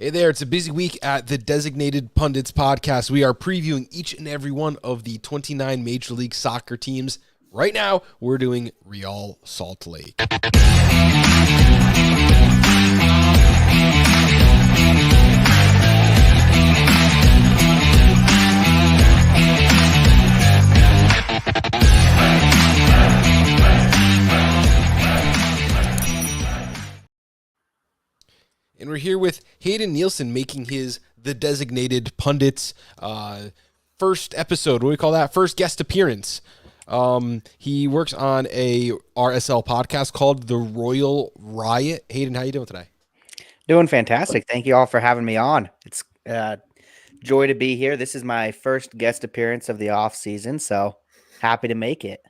Hey there, it's a busy week at the Designated Pundits podcast. We are previewing each and every one of the 29 Major League Soccer teams. Right now, we're doing Real Salt Lake. And we're here with Hayden Nielsen making his The Designated Pundits first episode. What do we call that? First guest appearance. He works on a RSL podcast called The Royal Riot. Hayden, how you doing today? Doing fantastic. Thank you all for having me on. It's joy to be here. This is my first guest appearance of the off season, so happy to make it.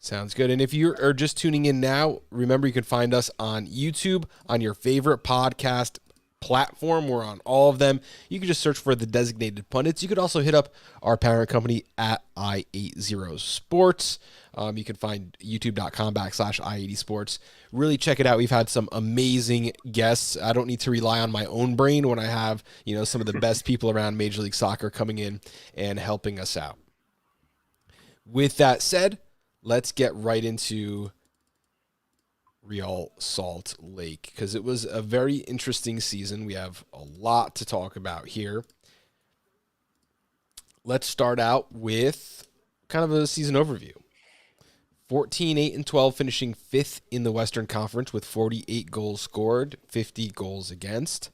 Sounds good. And if you are just tuning in now, remember you can find us on YouTube, on your favorite podcast platform. We're on all of them. You can just search for the Designated Pundits. You could also hit up our parent company at I80 Sports. You can find youtube.com/I80 Sports. Really check it out. We've had some amazing guests. I don't need to rely on my own brain when I have, some of the best people around Major League Soccer coming in and helping us out. With that said, let's get right into Real Salt Lake because it was a very interesting season. We have a lot to talk about here. Let's start out with kind of a season overview. 14-8-12, finishing 5th in the Western Conference with 48 goals scored, 50 goals against.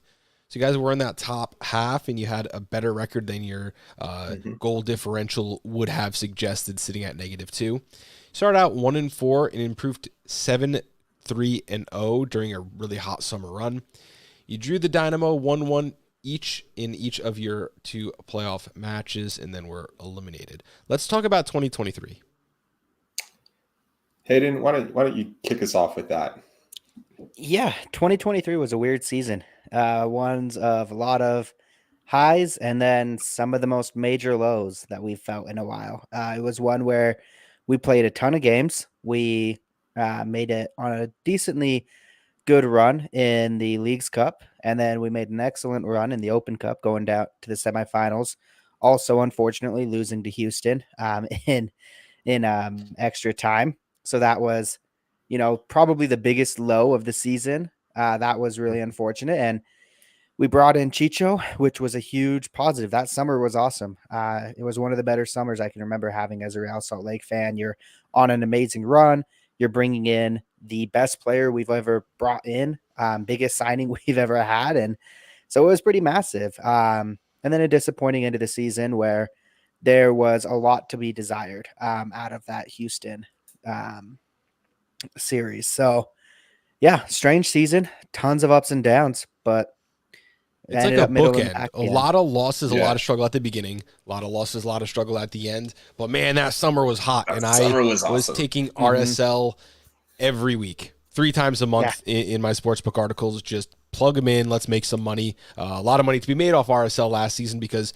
So you guys were in that top half, and you had a better record than your goal differential would have suggested, sitting at -2. Started out 1-4 and improved 7-3-0 during a really hot summer run. You drew the Dynamo 1-1 each in each of your 2 playoff matches, and then were eliminated. Let's talk about 2023. Hayden, why don't you kick us off with that? Yeah, 2023 was a weird season. Ones of a lot of highs and then some of the most major lows that we've felt in a while. It was one where we played a ton of games. We made it on a decently good run in the Leagues Cup, and then we made an excellent run in the Open Cup, going down to the semifinals. Also, unfortunately, losing to Houston in extra time. So that was, probably the biggest low of the season. That was really unfortunate. And we brought in Chicho, which was a huge positive. That summer was awesome. It was one of the better summers I can remember having as a Real Salt Lake fan. You're on an amazing run. You're bringing in the best player we've ever brought in, biggest signing we've ever had. And so it was pretty massive. And then a disappointing end of the season where there was a lot to be desired out of that Houston series. So, yeah, strange season, tons of ups and downs, but it's like a bookend. A lot of losses, a lot of struggle at the beginning, a lot of losses, a lot of struggle at the end. But man, that summer was hot, and I was taking RSL every week, 3 times a month in my sportsbook articles. Just plug them in. Let's make some money. A lot of money to be made off RSL last season because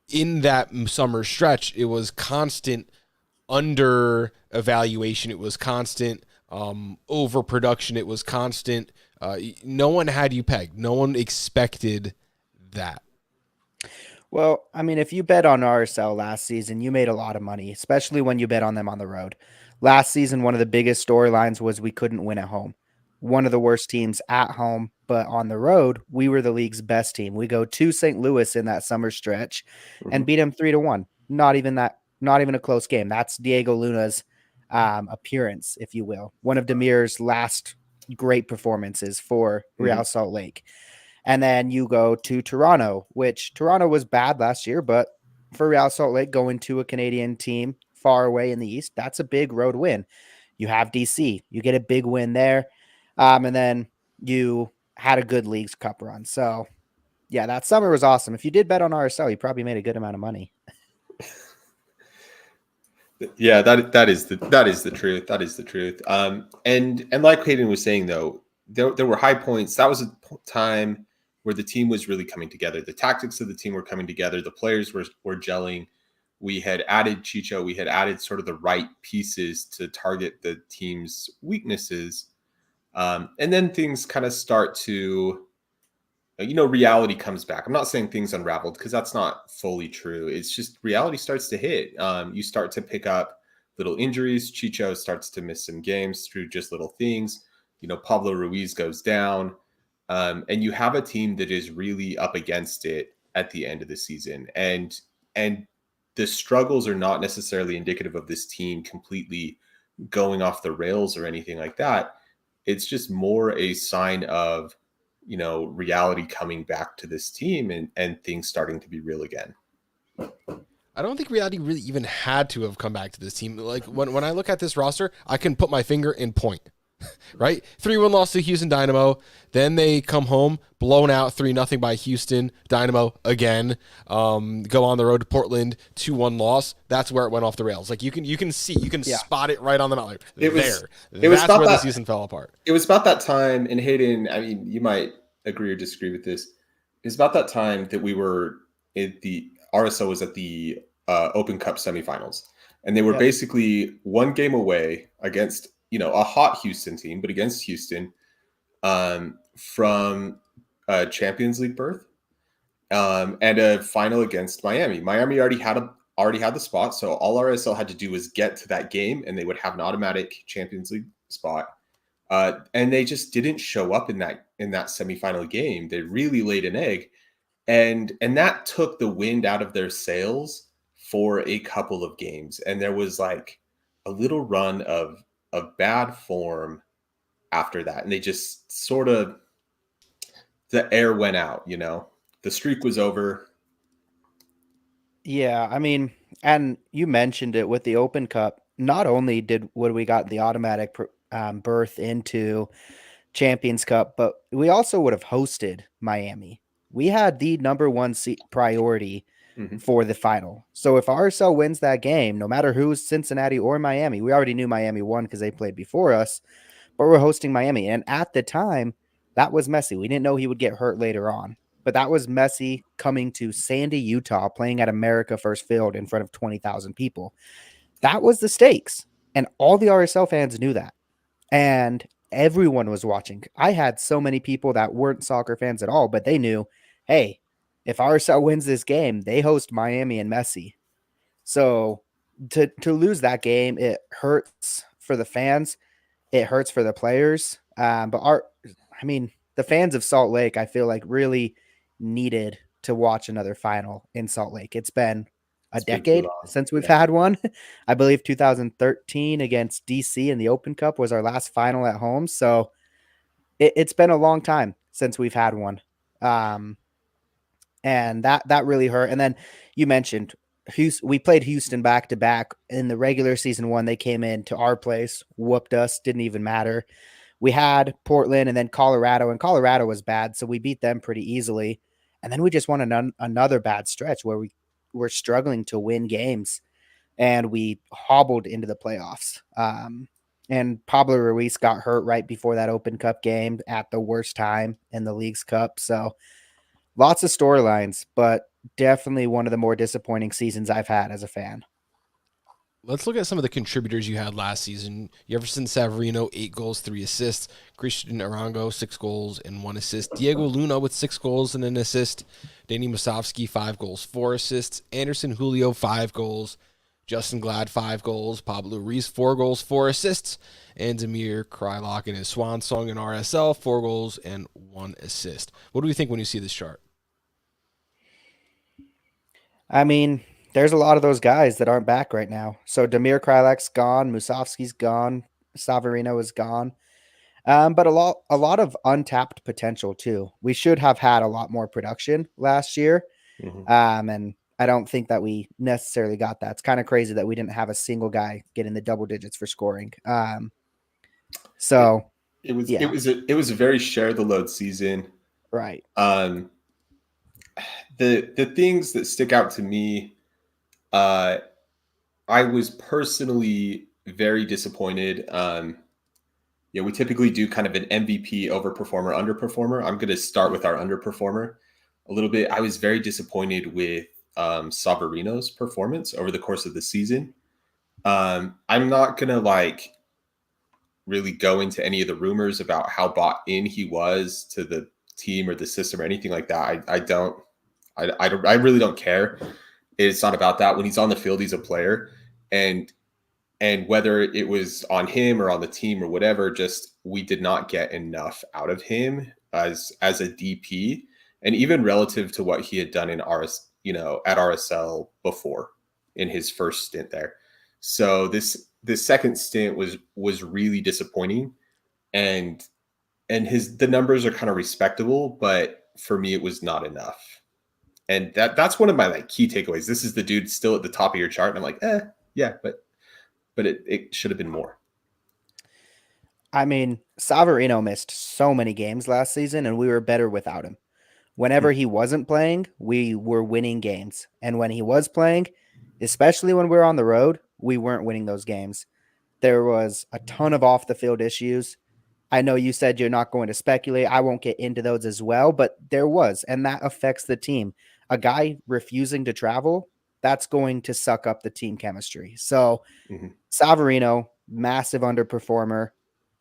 in that summer stretch, it was constant under evaluation. It was constant overproduction. It was constant. No one had you pegged. No one expected that. Well, I mean, if you bet on RSL last season, you made a lot of money, especially when you bet on them on the road. Last season, one of the biggest storylines was we couldn't win at home. One of the worst teams at home, but on the road, we were the league's best team. We go to St. Louis in that summer stretch and beat them 3-1. Not even a close game. That's Diego Luna's appearance, if you will. One of Demir's last great performances for Real Salt Lake. And then you go to Toronto, which Toronto was bad last year, but for Real Salt Lake going to a Canadian team far away in the East, that's a big road win. You have DC, you get a big win there. And then you had a good Leagues Cup run. So yeah, that summer was awesome. If you did bet on RSL, you probably made a good amount of money. Yeah, that is the truth. That is the truth. And like Hayden was saying, though, there were high points. That was a time where the team was really coming together. The tactics of the team were coming together. The players were gelling. We had added Chicho. We had added sort of the right pieces to target the team's weaknesses. And then things kind of start to reality comes back. I'm not saying things unraveled because that's not fully true. It's just reality starts to hit. You start to pick up little injuries. Chicho starts to miss some games through just little things. Pablo Ruiz goes down. And you have a team that is really up against it at the end of the season. And the struggles are not necessarily indicative of this team completely going off the rails or anything like that. It's just more a sign of reality coming back to this team and things starting to be real again. I don't think reality really even had to have come back to this team. Like when I look at this roster, I can put my finger in point. Right? 3-1 loss to Houston Dynamo. Then they come home, blown out 3-0 by Houston Dynamo again. Go on the road to Portland, 2-1 loss. That's where it went off the rails. Like you can spot it right on the map. Like, that's where the season fell apart. It was about that time, and Hayden, I mean, you might agree or disagree with this. It's about that time that we were the RSL was at the Open Cup semifinals, and they were basically one game away against a hot Houston team, but against Houston from a Champions League berth and a final against Miami. Miami already had the spot, so all RSL had to do was get to that game, and they would have an automatic Champions League spot. And they just didn't show up in that semifinal game. They really laid an egg, and that took the wind out of their sails for a couple of games. And there was like a little run of bad form after that, and they just sort of, the air went out, the streak was over. Yeah, I mean, and you mentioned it with the Open Cup. Not only would we got the automatic berth into Champions Cup, but we also would have hosted Miami. We had the number one priority for the final. So if RSL wins that game, no matter who's Cincinnati or Miami, we already knew Miami won because they played before us, but we're hosting Miami. And at the time, that was Messi. We didn't know he would get hurt later on, but that was Messi coming to Sandy, Utah, playing at America First Field in front of 20,000 people. That was the stakes. And all the RSL fans knew that. And everyone was watching. I had so many people that weren't soccer fans at all, but they knew, hey, if RSL wins this game, they host Miami and Messi. So to lose that game, it hurts for the fans. It hurts for the players. But the fans of Salt Lake, I feel like really needed to watch another final in Salt Lake. It's been a decade since we've had one. I believe 2013 against DC in the Open Cup was our last final at home. So it's been a long time since we've had one. And that really hurt. And then you mentioned we played Houston back to back in the regular season one. They came in to our place, whooped us, didn't even matter. We had Portland and then Colorado, and Colorado was bad, so we beat them pretty easily. And then we just won another bad stretch where we were struggling to win games, and we hobbled into the playoffs. And Pablo Ruiz got hurt right before that Open Cup game at the worst time in the League's Cup. So lots of storylines, but definitely one of the more disappointing seasons I've had as a fan. Let's look at some of the contributors you had last season. Jefferson Savarino, 8 goals, 3 assists. Christian Arango, 6 goals and 1 assist. Diego Luna with 6 goals and an assist. Danny Musovsky, 5 goals, 4 assists. Anderson Julio, 5 goals. Justin Glad, 5 goals. Pablo Ruiz, 4 goals, 4 assists. And Damir Krylock in his swan song in RSL, 4 goals and 1 assist. What do we think when you see this chart? I mean, there's a lot of those guys that aren't back right now. So Damir Krylock's gone, Musovsky's gone, Savarino is gone. But a lot of untapped potential too. We should have had a lot more production last year. And I don't think that we necessarily got that. It's kind of crazy that we didn't have a single guy get in the double digits for scoring. So it was a very share the load season. Right. The things that stick out to me, I was personally very disappointed. We typically do kind of an MVP overperformer, underperformer. I'm going to start with our underperformer a little bit. I was very disappointed with Savarino's performance over the course of the season. I'm not going to really go into any of the rumors about how bought in he was to the team or the system or anything like that. I really don't care. It's not about that. When he's on the field, he's a player, and whether it was on him or on the team or whatever, just we did not get enough out of him as a DP, and even relative to what he had done in at RSL before in his first stint there. So this second stint was really disappointing, and the numbers are kind of respectable, but for me it was not enough. And that's one of my key takeaways. This is the dude still at the top of your chart, and I'm like, yeah, but it should have been more. I mean, Savarino missed so many games last season, and we were better without him. Whenever he wasn't playing, we were winning games. And when he was playing, especially when we were on the road, we weren't winning those games. There was a ton of off-the-field issues. I know you said you're not going to speculate. I won't get into those as well, but there was, and that affects the team. A guy refusing to travel, that's going to suck up the team chemistry. So Savarino, massive underperformer.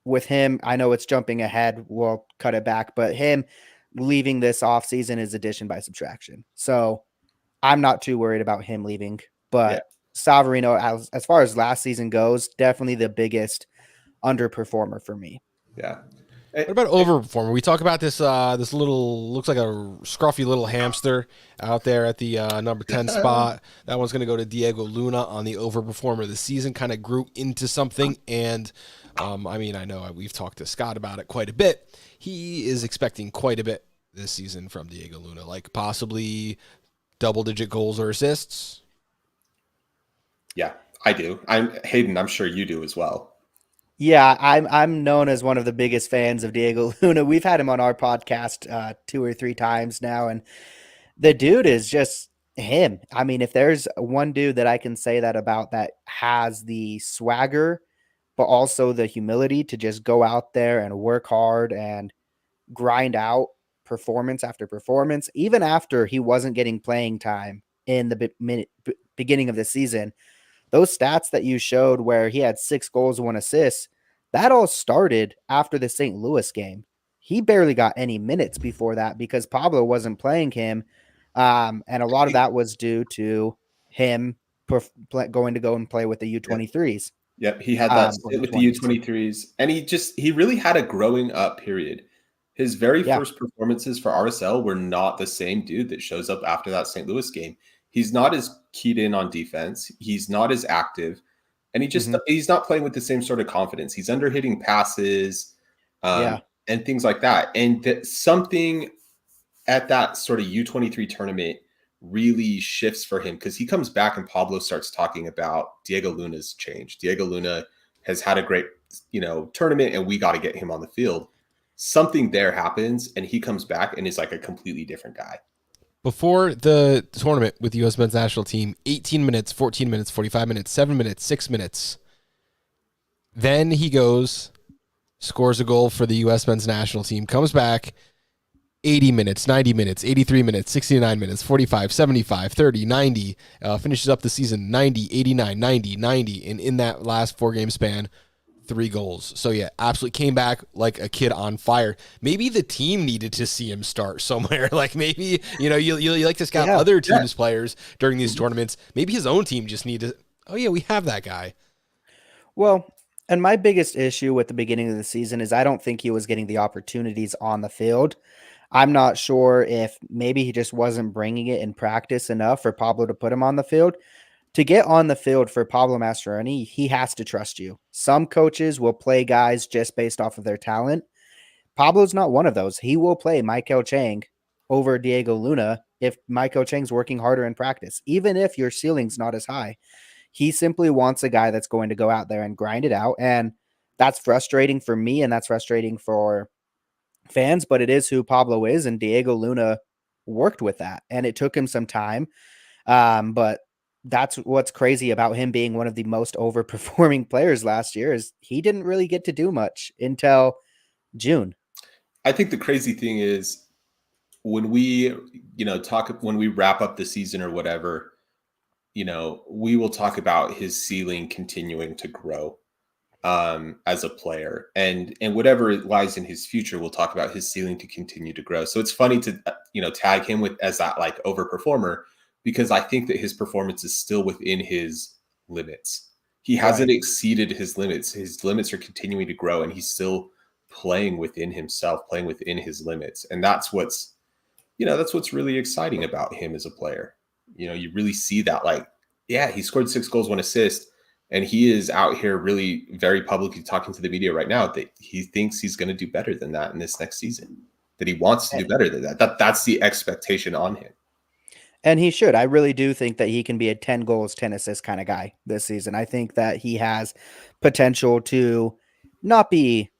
With him, I know it's jumping ahead. We'll cut it back, but him leaving this offseason is addition by subtraction. So I'm not too worried about him leaving, but Savarino, as far as last season goes, definitely the biggest underperformer for me. Yeah. What about overperformer? We talk about this this little, looks like a scruffy little hamster out there at the number 10 spot. That one's going to go to Diego Luna on the overperformer of the season. Kind of grew into something, and I mean, I know we've talked to Scott about it quite a bit. He is expecting quite a bit this season from Diego Luna, like possibly double-digit goals or assists. Yeah, I do. Hayden, I'm sure you do as well. Yeah, I'm known as one of the biggest fans of Diego Luna. We've had him on our podcast 2 or 3 times now, and the dude is just him. I mean, if there's one dude that I can say that about that has the swagger, but also the humility to just go out there and work hard and grind out performance after performance, even after he wasn't getting playing time in the beginning of the season. Those stats that you showed where he had 6 goals, 1 assist, that all started after the St. Louis game. He barely got any minutes before that because Pablo wasn't playing him. And a lot of that was due to him going to go and play with the U23s. Yep. He had that stint with the U23s, and he really had a growing up period. His very first performances for RSL were not the same dude that shows up after that St. Louis game. He's not as keyed in on defense. He's not as active, and he's not playing with the same sort of confidence. He's under-hitting passes and things like that. And something at that sort of U23 tournament really shifts for him, because he comes back and Pablo starts talking about Diego Luna's change. Diego Luna has had a great, tournament, and we got to get him on the field. Something there happens, and he comes back and is like a completely different guy. Before the tournament with the U.S. men's national team, 18 minutes, 14 minutes, 45 minutes, 7 minutes, 6 minutes. Then he goes, scores a goal for the U.S. men's national team, comes back, 80 minutes, 90 minutes, 83 minutes, 69 minutes, 45, 75, 30, 90, finishes up the season 90, 89, 90, 90, and in that last 4-game span, 3 goals. So yeah, absolutely came back like a kid on fire. Maybe the team needed to see him start somewhere. Like maybe, you like to scout other teams' players during these tournaments. Maybe his own team just needed, we have that guy. Well, and my biggest issue with the beginning of the season is I don't think he was getting the opportunities on the field. I'm not sure if maybe he just wasn't bringing it in practice enough for Pablo to put him on the field. To get on the field for Pablo Mastroeni, he has to trust you. Some coaches will play guys just based off of their talent. Pablo's not one of those. He will play Michael Chang over Diego Luna if Michael Chang's working harder in practice, even if your ceiling's not as high. He simply wants a guy that's going to go out there and grind it out, and that's frustrating for me, and that's frustrating for fans, but it is who Pablo is, and Diego Luna worked with that, and it took him some time. But that's what's crazy about him being one of the most overperforming players last year is he didn't really get to do much until June. I think the crazy thing is when we, when we wrap up the season or whatever, we will talk about his ceiling continuing to grow. as a player, and whatever lies in his future, we'll talk about his ceiling to continue to grow. So it's funny to tag him with as that like overperformer, because I think that his performance is still within his limits. He hasn't exceeded his limits. His limits are continuing to grow, and he's still playing within himself, playing within his limits, and that's what's really exciting about him as a player. You really see that, like, yeah, he scored 6 goals, 1 assist. And he is out here really very publicly talking to the media right now that he thinks he's going to do better than that in this next season, that he wants to do better than that. That's the expectation on him. And he should. I really do think that he can be a 10 goals, 10 assists kind of guy this season. I think that he has potential to not be,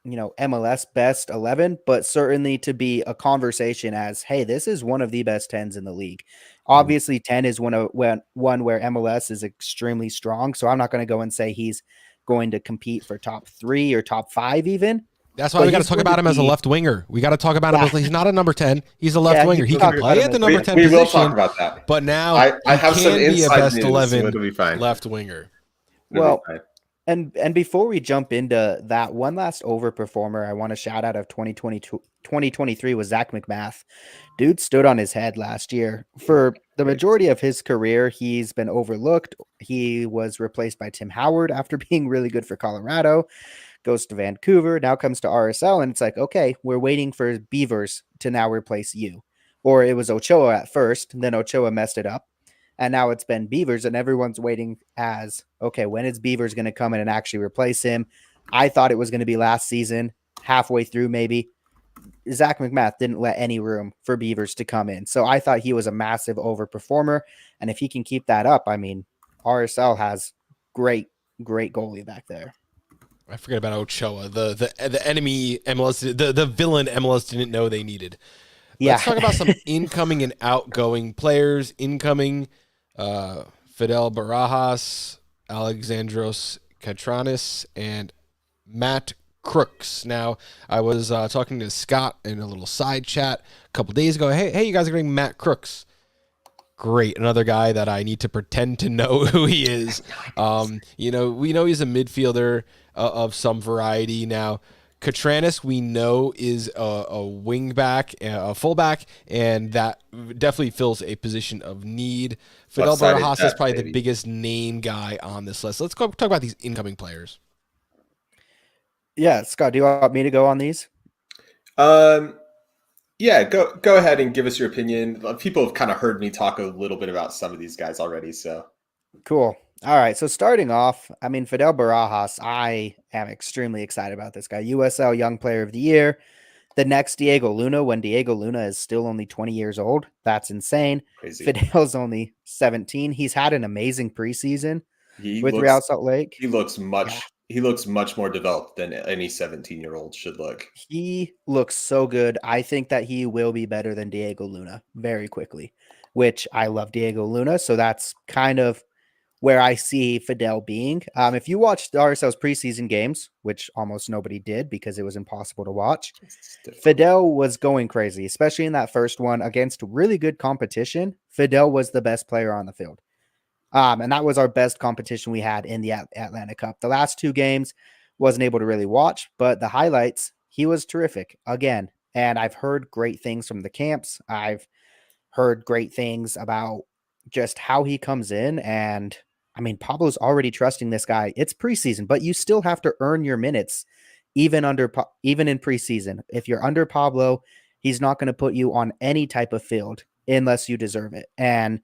MLS best 11, but certainly to be a conversation as, hey, this is one of the best 10s in the league. Obviously, 10 is one where MLS is extremely strong. So I'm not going to go and say he's going to compete for top 3 or top 5 even. That's why we got to talk about him as a left winger. We got to talk about him as he's not a number 10. He's a left winger. He can play at the number 10 position. We will talk about that. But now I have some inside news, 11 so it'll be fine. Left winger. And before we jump into that, one last overperformer I want to shout out of 2023 was Zach McMath. Dude stood on his head last year. For the majority of his career, he's been overlooked. He was replaced by Tim Howard after being really good for Colorado, goes to Vancouver, now comes to RSL, and it's like, okay, we're waiting for Beavers to now replace you. Or it was Ochoa at first, and then Ochoa messed it up. And now it's been Beavers, and everyone's waiting as, okay, when is Beavers going to come in and actually replace him? I thought it was going to be last season, halfway through maybe. Zach McMath didn't let any room for Beavers to come in. So I thought he was a massive overperformer. And if he can keep that up, I mean, RSL has great goalie back there. I forget about Ochoa, the enemy MLS, the villain MLS didn't know they needed. Let's talk about some incoming and outgoing players. Incoming, Fidel Barajas, Alexandros Catranis, and Matt Crooks. Now, I was talking to Scott in a little side chat a couple days ago. Hey, you guys are getting Matt Crooks. Great. Another guy that I need to pretend to know who he is. We know he's a midfielder of some variety. Now, Catranis, we know, is a wing back, a fullback, and that definitely fills a position of need. Fidel Barajas is probably the biggest name guy on this list. Let's talk about these incoming players. Yeah, Scott, do you want me to go on these? Yeah, go ahead and give us your opinion. People have kind of heard me talk a little bit about some of these guys already, so. Cool. All right, so starting off, I mean, Fidel Barajas, I am extremely excited about this guy. USL Young Player of the Year. The next Diego Luna, when Diego Luna is still only 20 years old. That's insane. Crazy. Fidel's only 17. He's had an amazing preseason with Real Salt Lake. He looks much more developed than any 17-year-old should look. He looks so good. I think that he will be better than Diego Luna very quickly, which I love Diego Luna. So that's kind of where I see Fidel being. If you watched RSL's preseason games, which almost nobody did because it was impossible to watch, Fidel was going crazy, especially in that first one against really good competition. Fidel was the best player on the field. And that was our best competition we had in the Atlanta Cup. The last 2 games wasn't able to really watch, but the highlights, he was terrific again. And I've heard great things from the camps. I've heard great things about just how he comes in. And I mean, Pablo's already trusting this guy. It's preseason, but you still have to earn your minutes even in preseason. If you're under Pablo, he's not going to put you on any type of field unless you deserve it. And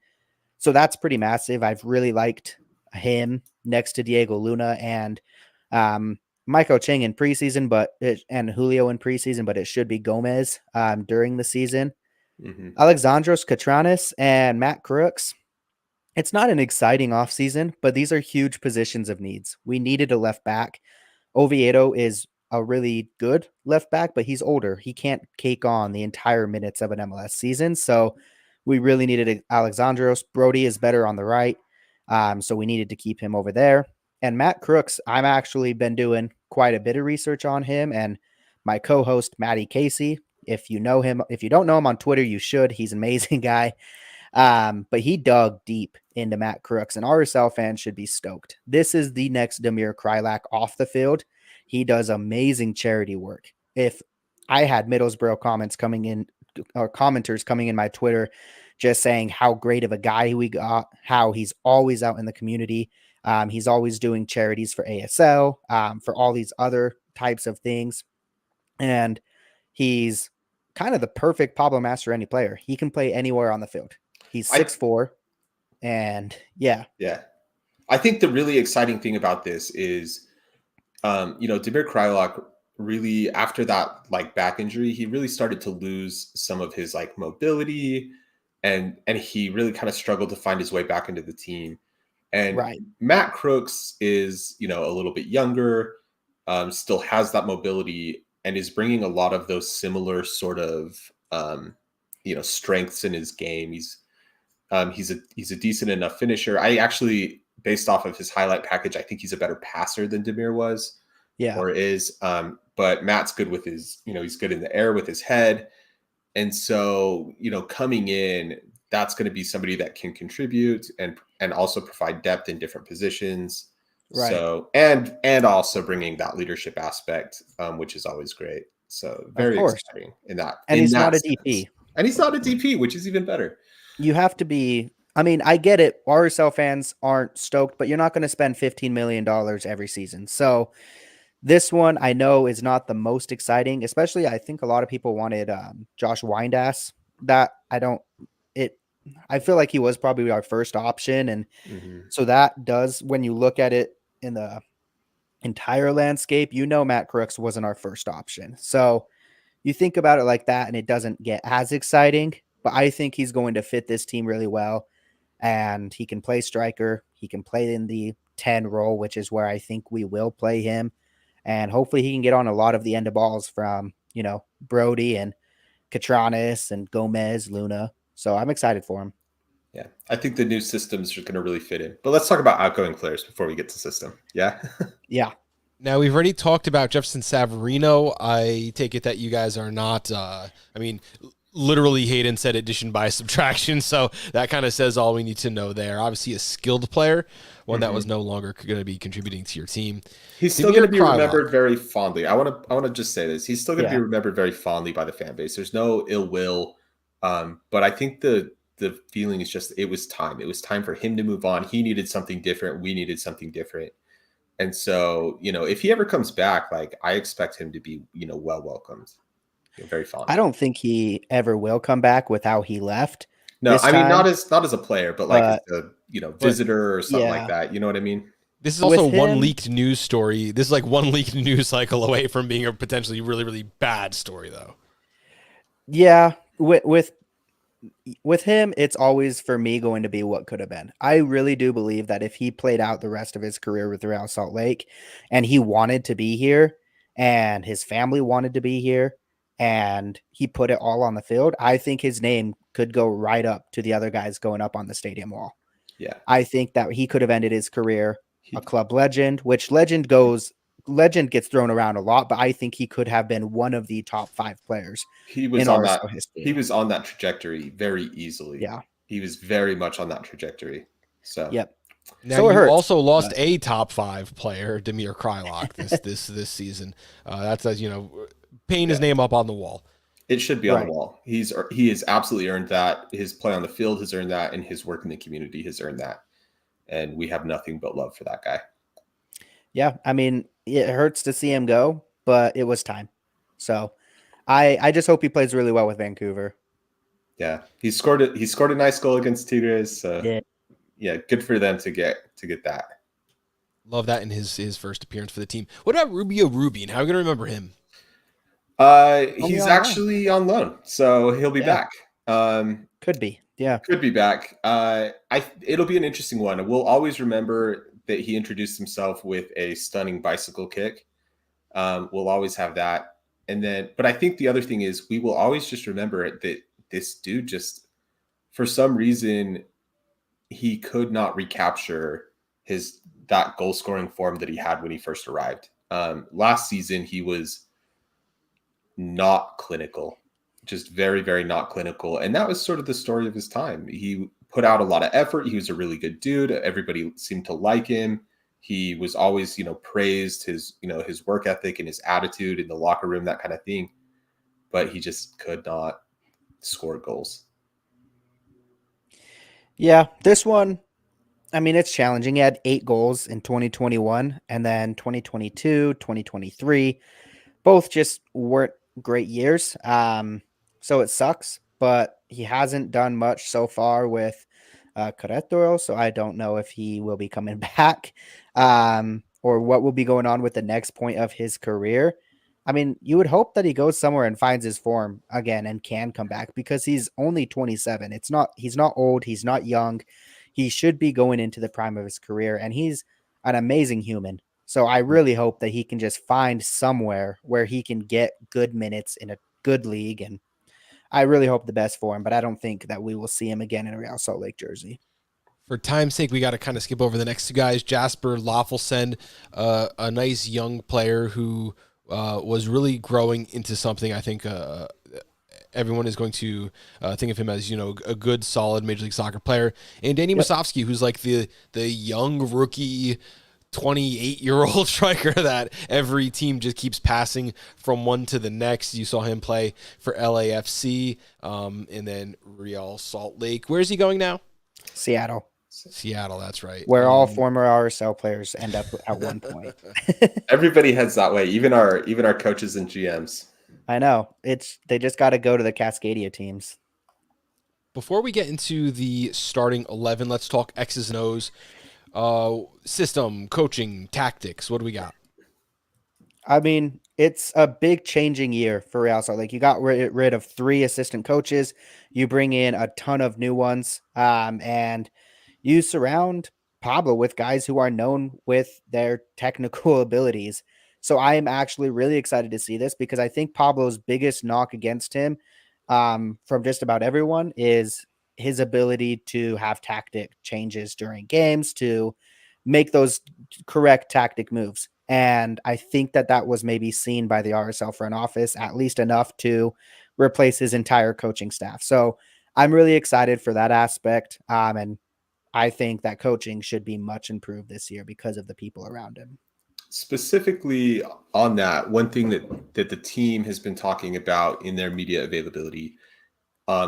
so that's pretty massive. I've really liked him next to Diego Luna and Michael Chang in preseason, and Julio in preseason, but it should be Gomez during the season. Mm-hmm. Alexandros Catranis and Matt Crooks. It's not an exciting offseason, but these are huge positions of needs. We needed a left back. Oviedo is a really good left back, but he's older. He can't take on the entire minutes of an MLS season. So we really needed Alexandros. Brody is better on the right. So we needed to keep him over there. And Matt Crooks, I've actually been doing quite a bit of research on him. And my co-host, Matty Casey, if you know him, if you don't know him on Twitter, you should. He's an amazing guy. But he dug deep into Matt Crooks, and RSL fans should be stoked. This is the next Damir Kreilach off the field. He does amazing charity work. If I had Middlesbrough comments coming in, or commenters coming in my Twitter, just saying how great of a guy we got, how he's always out in the community. He's always doing charities for ASL, for all these other types of things. And he's kind of the perfect Pablo Mastroeni player. He can play anywhere on the field. He's 6'4", and yeah. I think the really exciting thing about this is, Damir Kreilach really, after that like back injury, he really started to lose some of his like mobility, and he really kind of struggled to find his way back into the team. And Matt Crooks is, a little bit younger, still has that mobility, and is bringing a lot of those similar sort of, strengths in his game. He's a decent enough finisher. I actually, based off of his highlight package, I think he's a better passer than Damir was, or is. But Matt's good with his, he's good in the air with his head. And so, coming in, that's going to be somebody that can contribute and also provide depth in different positions. Right. So, and also bringing that leadership aspect, which is always great. So very exciting in that. And in he's that not a sense. DP. And he's not a DP, which is even better. You have to be, I mean, I get it. RSL fans aren't stoked, but you're not going to spend $15 million every season. So this one I know is not the most exciting, especially I think a lot of people wanted Josh Windass. I feel like he was probably our first option. And so that does, when you look at it in the entire landscape, Matt Crooks wasn't our first option. So you think about it like that and it doesn't get as exciting, but I think he's going to fit this team really well. And he can play striker. He can play in the 10 role, which is where I think we will play him. And hopefully he can get on a lot of the end of balls from, Brody and Catranis and Gomez, Luna. So I'm excited for him. Yeah, I think the new systems are going to really fit in. But let's talk about outgoing players before we get to system. Yeah? Yeah. Now, we've already talked about Jefferson Savarino. I take it that you guys are not, literally Hayden said addition by subtraction, so that kind of says all we need to know there. Obviously a skilled player, one that was no longer going to be contributing to your team. He's still going to be remembered very fondly. I want to just say this. He's still going to be remembered very fondly by the fan base. There's no ill will, but I think the feeling is just it was time. It was time for him to move on. He needed something different. We needed something different. And so, if he ever comes back, like I expect him to be, well welcomed. Very fond. I don't think he ever will come back with how he left. No, I mean not as a player, but like as a visitor or something like that. You know what I mean? This is also one leaked news story. This is like one leaked news cycle away from being a potentially really, really bad story, though. Yeah, with him, it's always for me going to be what could have been. I really do believe that if he played out the rest of his career with Real Salt Lake, and he wanted to be here, and his family wanted to be here, and he put it all on the field, I think his name could go right up to the other guys going up on the stadium wall. Yeah. I think that he could have ended his career a club legend, which legend gets thrown around a lot, but I think he could have been one of the top 5 players. He was on that history. He was on that trajectory very easily. Yeah. He was very much on that trajectory. So yep. Now so you also lost a top 5 player, Damir Kreilach, this season. That's painting his name up on the wall. It should be on the wall. He has absolutely earned that. His play on the field has earned that, and his work in the community has earned that. And we have nothing but love for that guy. Yeah, I mean, it hurts to see him go, but it was time. So I just hope he plays really well with Vancouver. Yeah, he scored a nice goal against Tigres. Yeah, good for them to get that. Love that in his first appearance for the team. What about Rubio Rubin? How are we going to remember him? He's actually on loan, so he'll be back. Could be. Yeah. Could be back. It'll be an interesting one. We'll always remember that he introduced himself with a stunning bicycle kick. We'll always have that. But I think the other thing is we will always just remember that this dude just, for some reason, he could not recapture that goal scoring form that he had when he first arrived. Last season, he was not clinical. just very, very not clinical. And that was sort of the story of his time. He put out a lot of effort. He was a really good dude. Everybody seemed to like him. He was always, praised his, his work ethic and his attitude in the locker room, that kind of thing. But he just could not score goals. Yeah, this one, I mean, it's challenging. He had 8 goals in 2021 and then 2022, 2023. Both just weren't great years. So it sucks, but he hasn't done much so far with Querétaro, so I don't know if he will be coming back or what will be going on with the next point of his career. I mean, you would hope that he goes somewhere and finds his form again and can come back because he's only 27. He's not old, he's not young. He should be going into the prime of his career, and he's an amazing human. So I really hope that he can just find somewhere where he can get good minutes in a good league, and I really hope the best for him, but I don't think that we will see him again in a Real Salt Lake jersey. For time's sake, we got to kind of skip over the next two guys. Jasper Loffelsen, a nice young player who was really growing into something. I think everyone is going to think of him as, a good, solid Major League Soccer player. And Danny Musovski, who's like the young rookie 28-year-old striker that every team just keeps passing from one to the next. You saw him play for LAFC and then Real Salt Lake. Where is he going now? Seattle, that's right. where all former RSL players end up at one point. Everybody heads that way, even our coaches and GMs. I know. They just got to go to the Cascadia teams. Before we get into the starting 11, let's talk X's and O's. System, coaching, tactics. What do we got? I mean, it's a big changing year for Real Salt Lake. You got rid of 3 assistant coaches. You bring in a ton of new ones, and you surround Pablo with guys who are known with their technical abilities. So I am actually really excited to see this because I think Pablo's biggest knock against him from just about everyone is his ability to have tactic changes during games to make those correct tactic moves. And I think that was maybe seen by the RSL front office, at least enough to replace his entire coaching staff. So I'm really excited for that aspect. And I think that coaching should be much improved this year because of the people around him. Specifically on that, one thing that the team has been talking about in their media availability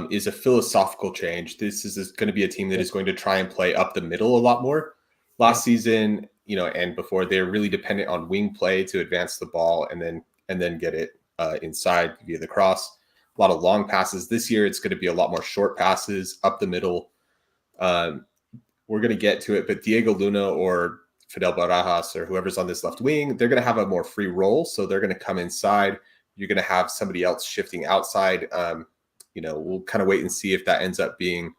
is a philosophical change. This is going to be a team that is going to try and play up the middle a lot more. Last season, and before, they're really dependent on wing play to advance the ball and then get it inside via the cross. A lot of long passes. This year, it's going to be a lot more short passes up the middle. We're going to get to it, but Diego Luna or Fidel Barajas or whoever's on this left wing, they're going to have a more free role. So they're going to come inside. You're going to have somebody else shifting outside. We'll kind of wait and see if that ends up being,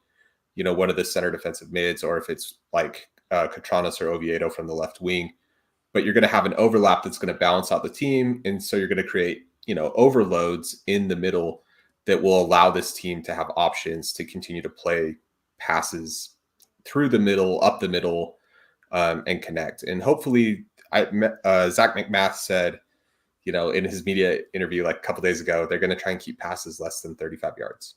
one of the center defensive mids or if it's like Catranas or Oviedo from the left wing. But you're going to have an overlap that's going to balance out the team. And so you're going to create, overloads in the middle that will allow this team to have options to continue to play passes through the middle, up the middle, and connect. And hopefully, Zach McMath said, in his media interview like a couple days ago, they're going to try and keep passes less than 35 yards.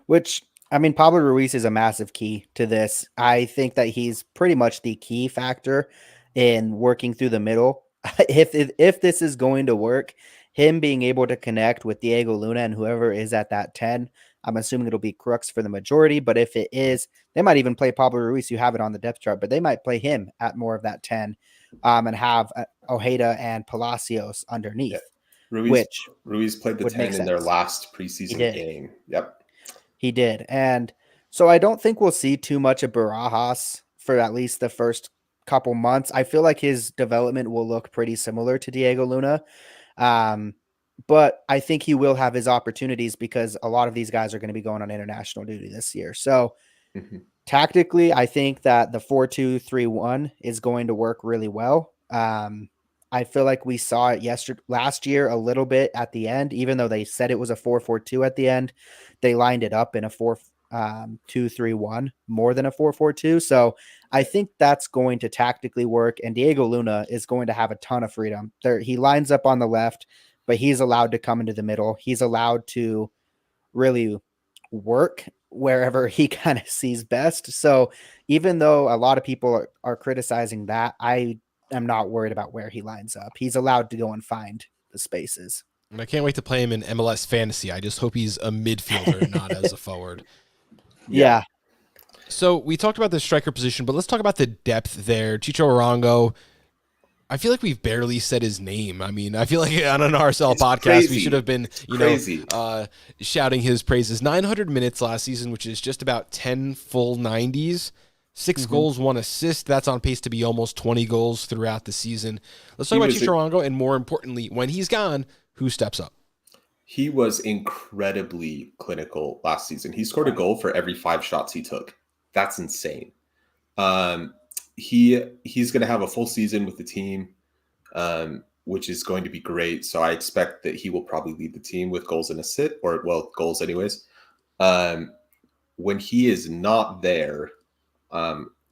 Which, I mean, Pablo Ruiz is a massive key to this. I think that he's pretty much the key factor in working through the middle. If this is going to work, him being able to connect with Diego Luna and whoever is at that 10, I'm assuming it'll be Crooks for the majority. But if it is, they might even play Pablo Ruiz. You have it on the depth chart, but they might play him at more of that 10 and have Ojeda and Palacios underneath. Yeah. Ruiz played the 10 in their last preseason game. Yep. He did. And so I don't think we'll see too much of Barajas for at least the first couple months. I feel like his development will look pretty similar to Diego Luna. But I think he will have his opportunities because a lot of these guys are going to be going on international duty this year. So tactically, I think that the 4-2-3-1 is going to work really well. I feel like we saw it last year a little bit at the end, even though they said it was a 4-4-2 at the end, they lined it up in a 4-2-3-1 more than a 4-4-2. So I think that's going to tactically work. And Diego Luna is going to have a ton of freedom there. He lines up on the left, but he's allowed to come into the middle. He's allowed to really work wherever he kind of sees best. So even though a lot of people are criticizing that, I am not worried about where he lines up. He's allowed to go and find the spaces. And I can't wait to play him in MLS Fantasy. I just hope he's a midfielder, not as a forward. Yeah. So we talked about the striker position, but let's talk about the depth there. Chicho Arango, I feel like we've barely said his name. I mean, I feel like on an RSL podcast, crazy. we should have been, shouting his praises. 900 minutes last season, which is just about 10 full 90s. 6 goals, 1 assist. That's on pace to be almost 20 goals throughout the season. Let's talk about Chicho Arango, and more importantly, when he's gone, who steps up? He was incredibly clinical last season. He scored a goal for every 5 shots he took. That's insane. He's going to have a full season with the team, which is going to be great. So I expect that he will probably lead the team with goals and assists, or goals anyways. When he is not there,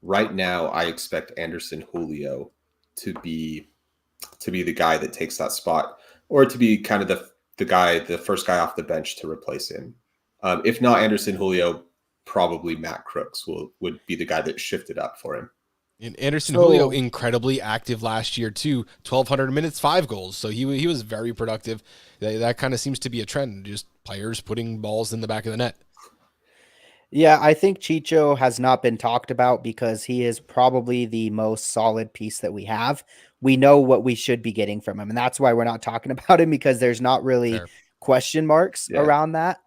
right now I expect Anderson Julio to be the guy that takes that spot, or to be kind of the first guy off the bench to replace him. If not Anderson Julio, probably Matt Crooks would be the guy that shifted up for him. And Anderson Julio, incredibly active last year too. 1,200 minutes, 5 goals. So he was very productive. That kind of seems to be a trend, just players putting balls in the back of the net. Yeah, I think Chicho has not been talked about because he is probably the most solid piece that we have. We know what we should be getting from him, and that's why we're not talking about him, because there's not really question marks around that.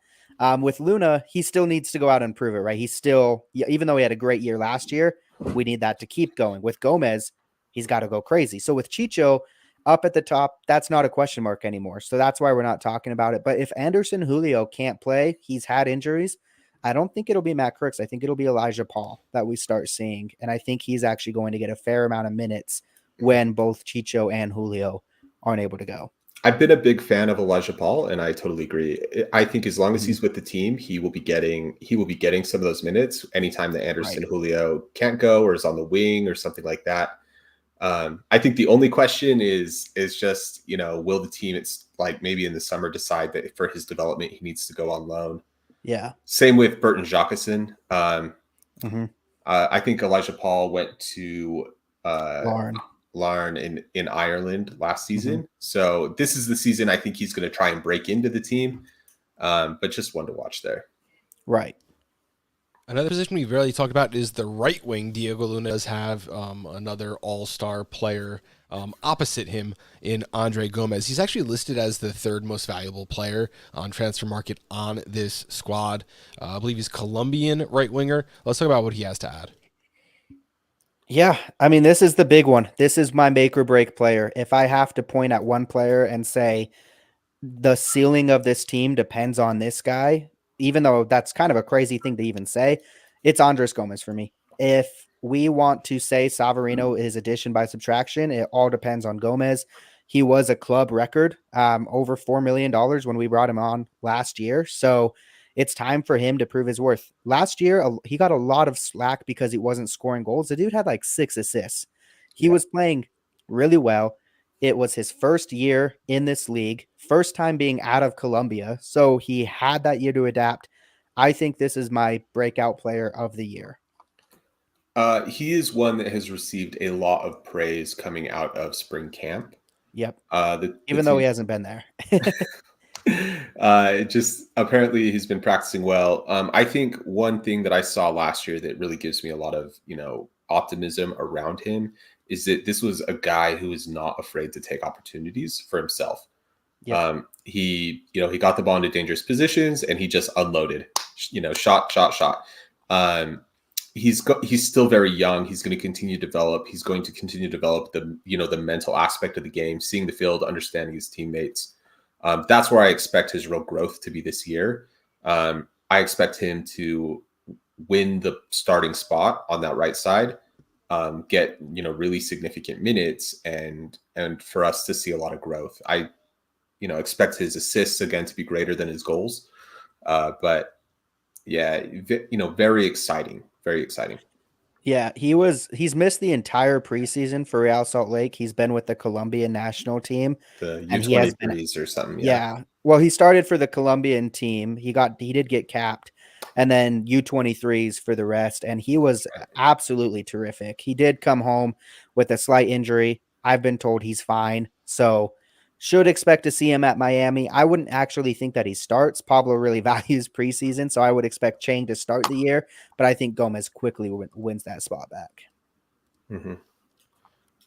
With Luna, he still needs to go out and prove it, right? He's still, even though he had a great year last year, we need that to keep going. With Gomez, he's got to go crazy. So with Chicho up at the top, that's not a question mark anymore. So that's why we're not talking about it. But if Anderson Julio can't play, he's had injuries, I don't think it'll be Matt Crooks. I think it'll be Elijah Paul that we start seeing. And I think he's actually going to get a fair amount of minutes when both Chicho and Julio aren't able to go. I've been a big fan of Elijah Paul, and I totally agree. I think as long as he's with the team, he will be getting some of those minutes anytime that Anderson Julio can't go or is on the wing or something like that. I think the only question is just, will the team, it's like maybe in the summer, decide that for his development he needs to go on loan. Yeah. Same with Burton Jacqueson. I think Elijah Paul went to Larne in Ireland last season. So this is the season I think he's going to try and break into the team. But just one to watch there. Right. Another position we've rarely talked about is the right wing. Diego Luna does have another all-star player opposite him in Andre Gomez. He's actually listed as the 3rd most valuable player on Transfer Market on this squad. I believe he's Colombian right winger. Let's talk about what he has to add. Yeah, I mean, this is the big one. This is my make or break player. If I have to point at one player and say the ceiling of this team depends on this guy, even though that's kind of a crazy thing to even say, it's Andres Gomez for me. If we want to say Savarino is addition by subtraction, it all depends on Gomez. He was a club record, over $4 million when we brought him on last year. So it's time for him to prove his worth. Last year, he got a lot of slack because he wasn't scoring goals. The dude had like 6 assists. He was playing really well. It was his first year in this league, first time being out of Colombia. So he had that year to adapt. I think this is my breakout player of the year. He is one that has received a lot of praise coming out of spring camp. Yep. Even though he hasn't been there. Just apparently he's been practicing well. I think one thing that I saw last year that really gives me a lot of, optimism around him is that this was a guy who is not afraid to take opportunities for himself. Yep. He got the ball into dangerous positions and he just unloaded, shot. He's still very young. He's going to continue to develop. He's going to continue to develop the mental aspect of the game, seeing the field, understanding his teammates. That's where I expect his real growth to be this year. I expect him to win the starting spot on that right side, get really significant minutes, and for us to see a lot of growth. I expect his assists again to be greater than his goals. But yeah, very exciting. Very exciting. Yeah, he's missed the entire preseason for Real Salt Lake. He's been with the Colombian national team, The and he has been U23s or something. Yeah. yeah. Well, he started for the Colombian team. He did get capped, and then U23s for the rest, and he was absolutely terrific. He did come home with a slight injury. I've been told he's fine. So should expect to see him at Miami. I wouldn't actually think that he starts. Pablo really values preseason, so I would expect Chang to start the year, but I think Gomez quickly wins that spot back. Mm-hmm.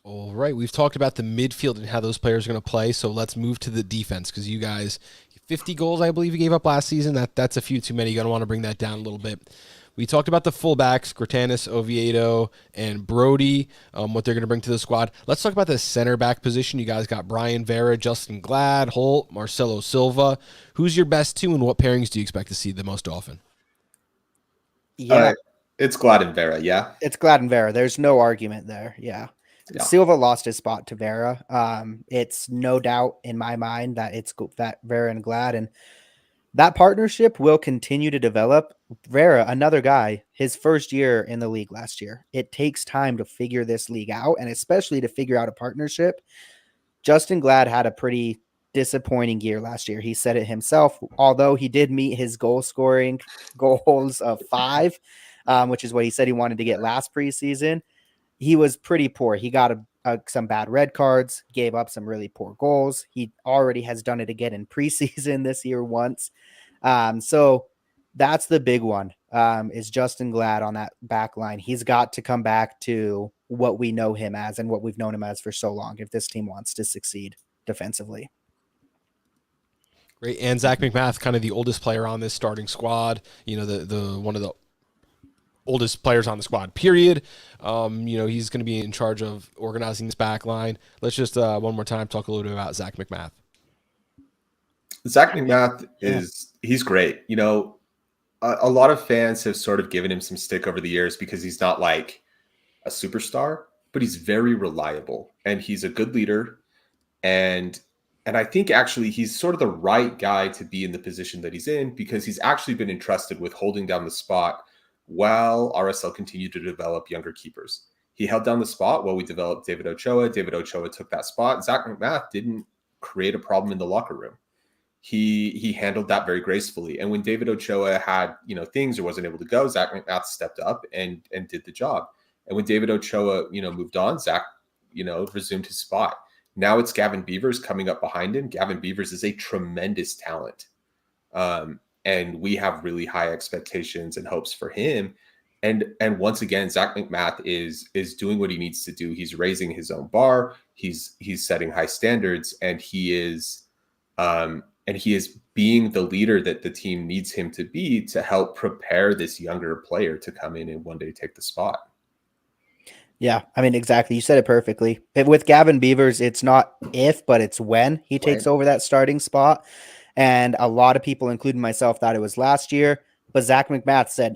All right, we've talked about the midfield and how those players are going to play, so let's move to the defense because you guys, 50 goals, I believe you gave up last season. That's a few too many. You're going to want to bring that down a little bit. We talked about the fullbacks, Gratanis, Oviedo, and Brody, what they're going to bring to the squad. Let's talk about the center back position. You guys got Brian Vera, Justin Glad, Holt, Marcelo Silva. Who's your best two, and what pairings do you expect to see the most often? Yeah, It's Glad and Vera. Yeah. it's Glad and Vera. There's no argument there. Yeah. Yeah. Silva lost his spot to Vera. It's no doubt in my mind that it's that Vera and Glad, and that partnership will continue to develop. Vera, another guy, his first year in the league last year. It takes time to figure this league out, and especially to figure out a partnership. Justin Glad had a pretty disappointing year last year. He said it himself, although he did meet his goal scoring goals of 5, which is what he said he wanted to get last preseason. He was pretty poor. He got some bad red cards, gave up some really poor goals. He already has done it again in preseason this year once. So that's the big one, is Justin Glad on that back line. He's got to come back to what we know him as and what we've known him as for so long if this team wants to succeed defensively. Great. And Zach McMath, kind of the oldest player on this starting squad, the one of the oldest players on the squad, period. He's going to be in charge of organizing this back line. Let's just one more time talk a little bit about Zach McMath. Zach McMath he's great. A lot of fans have sort of given him some stick over the years because he's not like a superstar, but he's very reliable and he's a good leader. And I think actually he's sort of the right guy to be in the position that he's in because he's actually been entrusted with holding down the spot while RSL continued to develop younger keepers. He held down the spot while we developed David Ochoa. David Ochoa took that spot. Zach McMath didn't create a problem in the locker room. He handled that very gracefully. And when David Ochoa had, things or wasn't able to go, Zach McMath stepped up and did the job. And when David Ochoa, moved on, Zach, resumed his spot. Now it's Gavin Beavers coming up behind him. Gavin Beavers is a tremendous talent. And we have really high expectations and hopes for him. And once again, Zach McMath is doing what he needs to do. He's raising his own bar. He's setting high standards, and he is being the leader that the team needs him to be to help prepare this younger player to come in and one day take the spot. Yeah, I mean, exactly. You said it perfectly. With Gavin Beavers, it's not if, but it's when he takes over that starting spot. And a lot of people, including myself, thought it was last year. But Zach McMath said,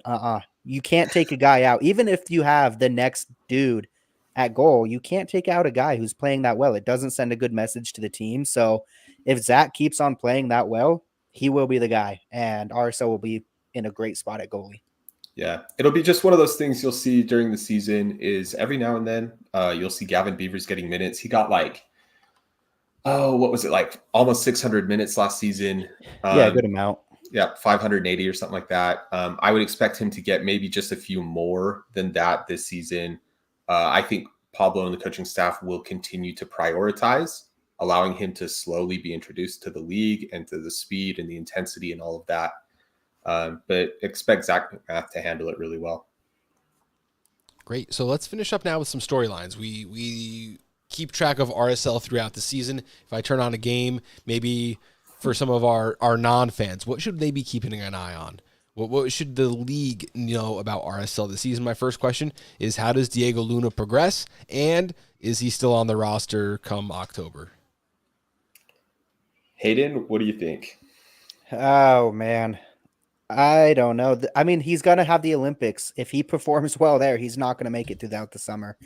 you can't take a guy out. Even if you have the next dude at goal, you can't take out a guy who's playing that well. It doesn't send a good message to the team. So if Zach keeps on playing that well, he will be the guy. And RSL will be in a great spot at goalie. Yeah, it'll be just one of those things you'll see during the season is every now and then you'll see Gavin Beavers getting minutes. He got what was it, like almost 600 minutes last season. Yeah, good amount. Yeah, 580 or something like that. I would expect him to get maybe just a few more than that this season. I think Pablo and the coaching staff will continue to prioritize, allowing him to slowly be introduced to the league and to the speed and the intensity and all of that. But expect Zach McMath to handle it really well. Great. So let's finish up now with some storylines. We keep track of RSL throughout the season. If I turn on a game, maybe for some of our non-fans, what should they be keeping an eye on? What should the league know about RSL this season? My first question is, how does Diego Luna progress? And is he still on the roster come October? Hayden, what do you think? Oh, man. I don't know. I mean, he's going to have the Olympics. If he performs well there, he's not going to make it throughout the summer.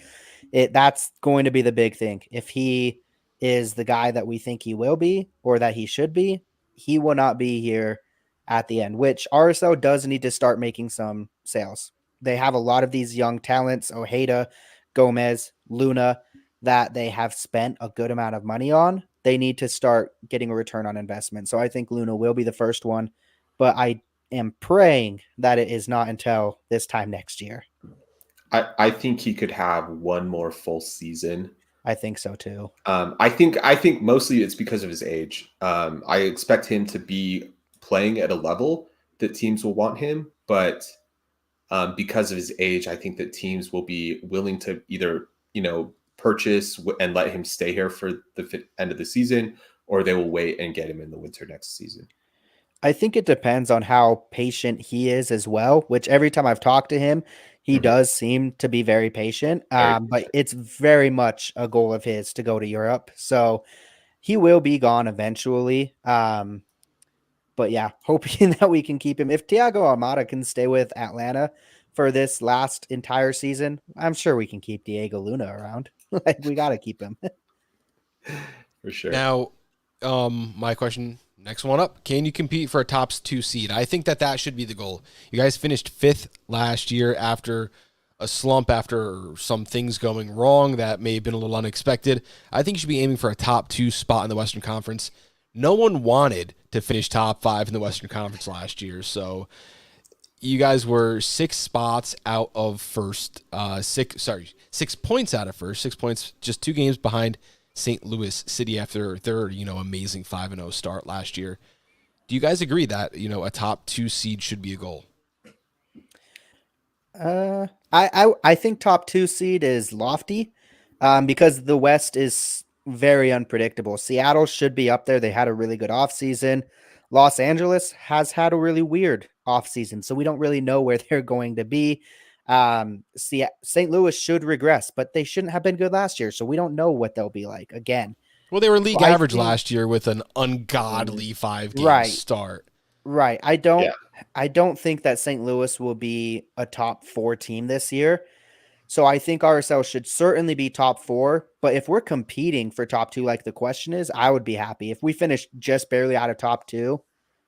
That's going to be the big thing. If he is the guy that we think he will be or that he should be, he will not be here at the end, which RSO does need to start making some sales. they have a lot of these young talents, Ojeda, Gomez, Luna, that they have spent a good amount of money on. They need to start getting a return on investment. So I think Luna will be the first one, but I am praying that it is not until this time next year. I think he could have one more full season. I think so too. I think mostly it's because of his age. I expect him to be playing at a level that teams will want him, but because of his age, I think that teams will be willing to either purchase and let him stay here for the end of the season, or they will wait and get him in the winter next season. I think it depends on how patient he is as well, which every time I've talked to him, he does seem to be very patient. But it's very much a goal of his to go to Europe. So he will be gone eventually. But yeah, hoping that we can keep him. If Thiago Almada can stay with Atlanta for this last entire season, I'm sure we can keep Diego Luna around. Like, we got to keep him. For sure. Now, my question, next one up, can you compete for a top 2 seed? I think that should be the goal. You guys finished 5th last year after a slump, after some things going wrong that may have been a little unexpected. I think you should be aiming for a top 2 spot in the Western Conference. No one wanted to finish top 5 in the Western Conference last year, so you guys were 6 spots out of first, 6 points out of first, 6 points, just 2 games behind St. Louis City after their, amazing 5-0 start last year. Do you guys agree that, a top 2 seed should be a goal? I think top 2 seed is lofty, because the West is very unpredictable. Seattle should be up there. They had a really good offseason. Los Angeles has had a really weird offseason, so we don't really know where they're going to be. St. Louis should regress, but they shouldn't have been good last year, so we don't know what they'll be like again. Well, they were league average last year with an ungodly 5-game start. Right. I don't think that St. Louis will be a top 4 team this year. So I think RSL should certainly be top 4, but if we're competing for top 2, like the question is, I would be happy. If we finish just barely out of top 2,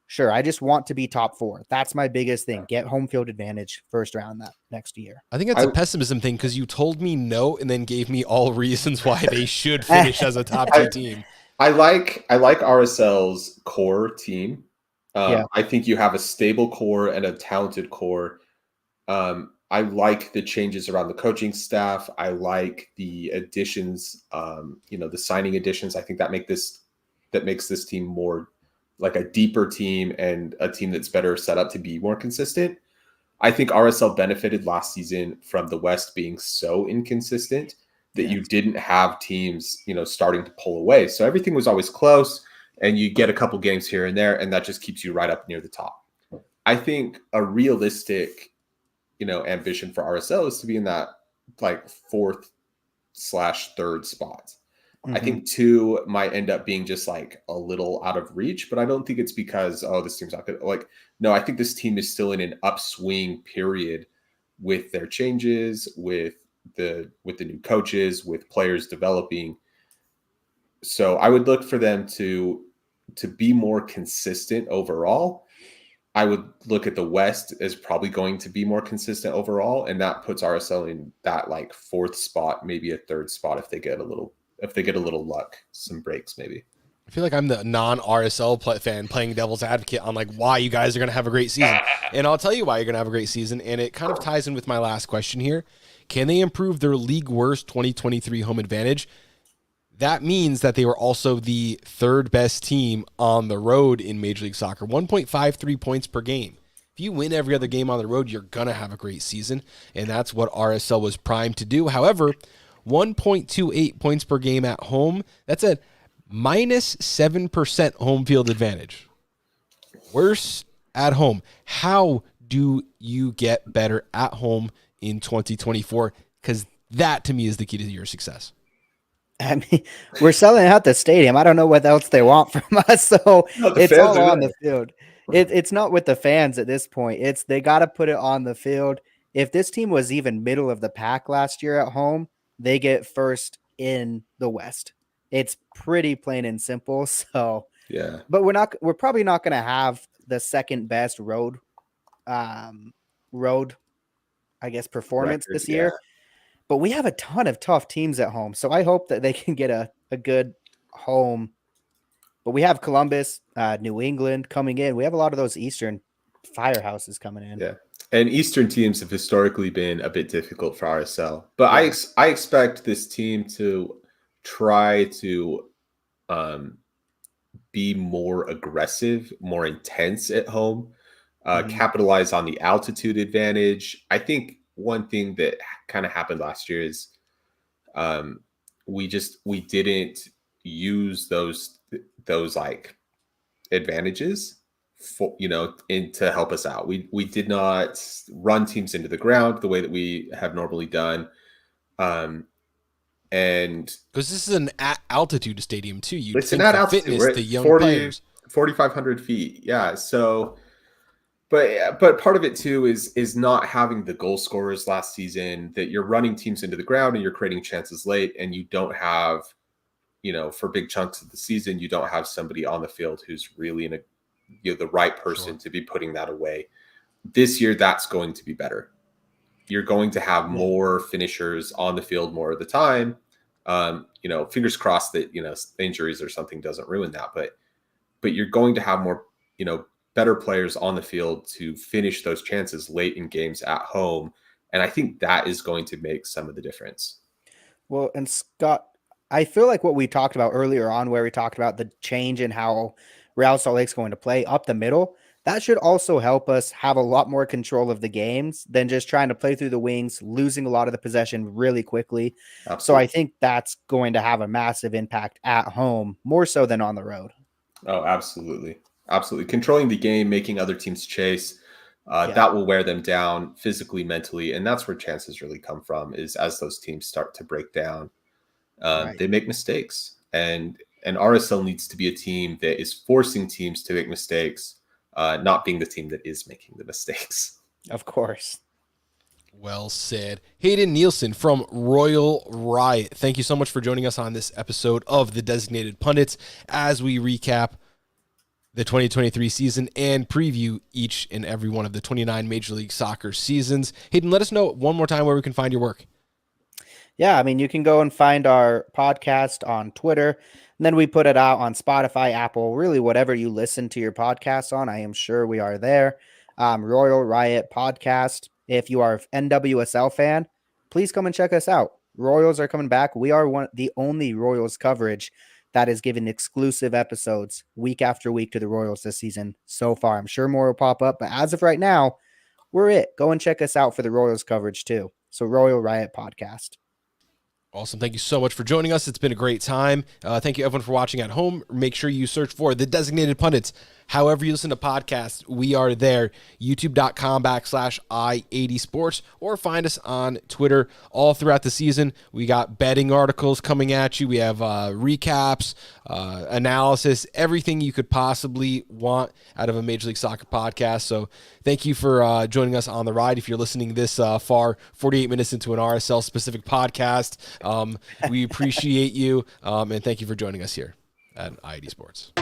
sure. I just want to be top 4. That's my biggest thing. Get home field advantage first round that next year. I think that's a pessimism thing, because you told me no and then gave me all reasons why they should finish as a top 2 team. I like RSL's core team. I think you have a stable core and a talented core. I like the changes around the coaching staff. I like the additions, the signing additions. I think that makes this team more like a deeper team and a team that's better set up to be more consistent. I think RSL benefited last season from the West being so inconsistent that you didn't have teams, starting to pull away. So everything was always close, and you get a couple games here and there, and that just keeps you right up near the top. I think a realistic ambition for RSL is to be in that like 4th/3rd spot. I think 2 might end up being just like a little out of reach, but I don't think it's because, this team's not good. Like, no, I think this team is still in an upswing period with their changes, with the new coaches, with players developing. So I would look for them to be more consistent overall. I would look at the West as probably going to be more consistent overall, and that puts RSL in that like 4th spot, maybe a 3rd spot if they get a little luck, some breaks maybe. I feel like I'm the non-RSL fan playing devil's advocate on like why you guys are going to have a great season. And I'll tell you why you're going to have a great season, and it kind of ties in with my last question here. Can they improve their league worst 2023 home advantage? That means that they were also the 3rd best team on the road in Major League Soccer, 1.53 points per game. If you win every other game on the road, you're going to have a great season, and that's what RSL was primed to do. However, 1.28 points per game at home, that's a minus 7% home field advantage. Worse at home. How do you get better at home in 2024? Because that, to me, is the key to your success. I mean, we're selling out the stadium. I don't know what else they want from us. So it's all on the field. It's not with the fans at this point. They got to put it on the field. If this team was even middle of the pack last year at home, they get first in the West. It's pretty plain and simple. So yeah, but we're probably not going to have the second best road performance Record, this year. But we have a ton of tough teams at home. So I hope that they can get a good home. But we have Columbus, New England coming in. We have a lot of those Eastern firehouses coming in. Yeah. And Eastern teams have historically been a bit difficult for RSL. But Yeah. I expect this team to try to be more aggressive, more intense at home, capitalize on the altitude advantage. I think one thing that kind of happened last year is we didn't use those like advantages for to help us out. We did not run teams into the ground the way that we have normally done. And because this is an altitude stadium too, you it's think an at the altitude. fitness, We're at the young 4,500 players. feet. Yeah. So, but part of it too is not having the goal scorers last season, that you're running teams into the ground and you're creating chances late, and you don't have, for big chunks of the season, you don't have somebody on the field who's really the right person to be putting that away. This year, that's going to be better. You're going to have more finishers on the field more of the time. Fingers crossed that, injuries or something doesn't ruin that, but you're going to have more, better players on the field to finish those chances late in games at home. And I think that is going to make some of the difference. Well, and Scott, I feel like what we talked about earlier on, where we talked about the change in how Real Salt Lake's going to play up the middle, that should also help us have a lot more control of the games than just trying to play through the wings, losing a lot of the possession really quickly. Absolutely. So I think that's going to have a massive impact at home, more so than on the road. Oh, absolutely. Absolutely. Controlling the game, making other teams chase, that will wear them down physically, mentally. And that's where chances really come from, is as those teams start to break down, they make mistakes. And RSL needs to be a team that is forcing teams to make mistakes, not being the team that is making the mistakes. Of course. Well said. Hayden Nielsen from Royal Riot, thank you so much for joining us on this episode of the Designated Pundits as we recap the 2023 season and preview each and every one of the 29 Major League Soccer seasons. Hayden, let us know one more time where we can find your work. Yeah, I mean, you can go and find our podcast on Twitter, and then we put it out on Spotify, Apple, really whatever you listen to your podcasts on. I am sure we are there. Royal Riot Podcast. If you are an NWSL fan, please come and check us out. Royals are coming back. We are the only Royals coverage that is giving exclusive episodes week after week to the Royals this season so far. I'm sure more will pop up, but as of right now, we're it. Go and check us out for the Royals coverage too. So Royal Riot Podcast. Awesome. Thank you so much for joining us. It's been a great time. Thank you, everyone, for watching at home. Make sure you search for the Designated Pundits. However you listen to podcasts, we are there. YouTube.com/i80 Sports, or find us on Twitter all throughout the season. We got betting articles coming at you. We have recaps, analysis, everything you could possibly want out of a Major League Soccer podcast. So thank you for joining us on the ride. If you're listening this far, 48 minutes into an RSL-specific podcast, we appreciate you, and thank you for joining us here at i80 Sports.